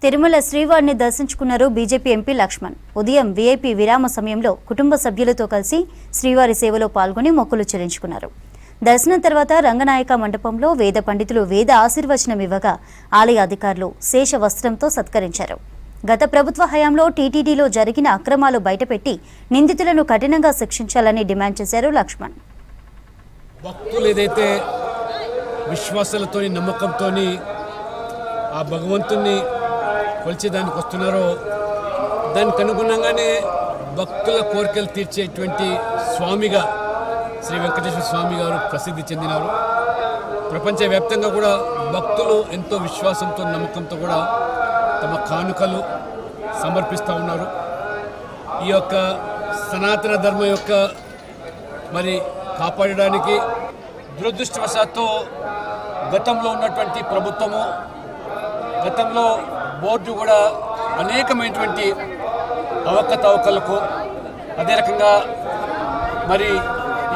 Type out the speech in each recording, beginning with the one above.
తిరుమల శ్రీవారిని దర్శించుకున్నారు BJP MP Laxman. ఉదయం వీఐపీ విరామ సమయంలో కుటుంబ సభ్యులతో కలిసి శ్రీవారి సేవలో పాల్గొని మొక్కులు చెల్లించుకున్నారు. దర్శనం తర్వాత రంగనాయక మండపంలో వేద పండితులు వేద ఆశీర్వచనం ఇవ్వగా ఆలయ అధికారులు శేష వస్త్రంతో సత్కరించారు. గత ప్రభుత్వ హయాంలో టీటీడీలో జరిగిన అక్రమాలు బయటపెట్టి నిందితులను కఠినంగా శిక్షించాలని డిమాండ్ చేశారు లక్ష్మణ్. భక్తులు ఏదైతే విశ్వాసాలతో నమ్మకంతో ఆ భగవంతుని కొలిచేదానికి వస్తున్నారో దానికి అనుగుణంగానే భక్తుల కోరికలు తీర్చేటువంటి స్వామిగా శ్రీ వెంకటేశ్వర స్వామి గారు ప్రసిద్ధి చెందినారు. ప్రపంచవ్యాప్తంగా కూడా భక్తులు ఎంతో విశ్వాసంతో నమ్మకంతో కూడా తమ కానుకలు సమర్పిస్తూ ఉన్నారు. ఈ యొక్క సనాతన ధర్మం యొక్క మరి కాపాడడానికి దురదృష్టవశాత్తు గతంలో ఉన్నటువంటి ప్రభుత్వము గతంలో బోర్డు కూడా అనేకమైనటువంటి అవకతవకలకు అదే రకంగా మరి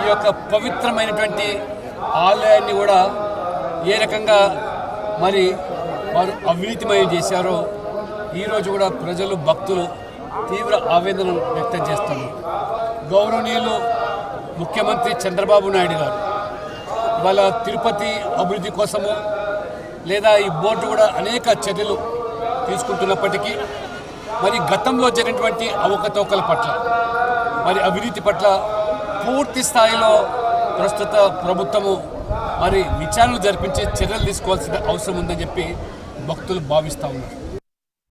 ఈ యొక్క పవిత్రమైనటువంటి ఆలయాన్ని కూడా ఏ రకంగా మరి వారు అవినీతిమయం చేశారో ఈరోజు కూడా ప్రజలు భక్తులు తీవ్ర ఆవేదన వ్యక్తం చేస్తున్నారు. గౌరవనీయులు ముఖ్యమంత్రి చంద్రబాబు నాయుడు గారు ఇవాళ తిరుపతి అభివృద్ధి కోసము లేదా ఈ బోర్డు కూడా అనేక చర్యలు తీసుకుంటున్నప్పటికీ మరి గతంలో జరిగినటువంటి అవకతవకల పట్ల మరి అవినీతి పట్ల పూర్తి స్థాయిలో ప్రస్తుత ప్రభుత్వము మరి విచారణలు జరిపించి చర్యలు తీసుకోవాల్సిన అవసరం ఉందని చెప్పి భక్తులు భావిస్తూ ఉన్నారు.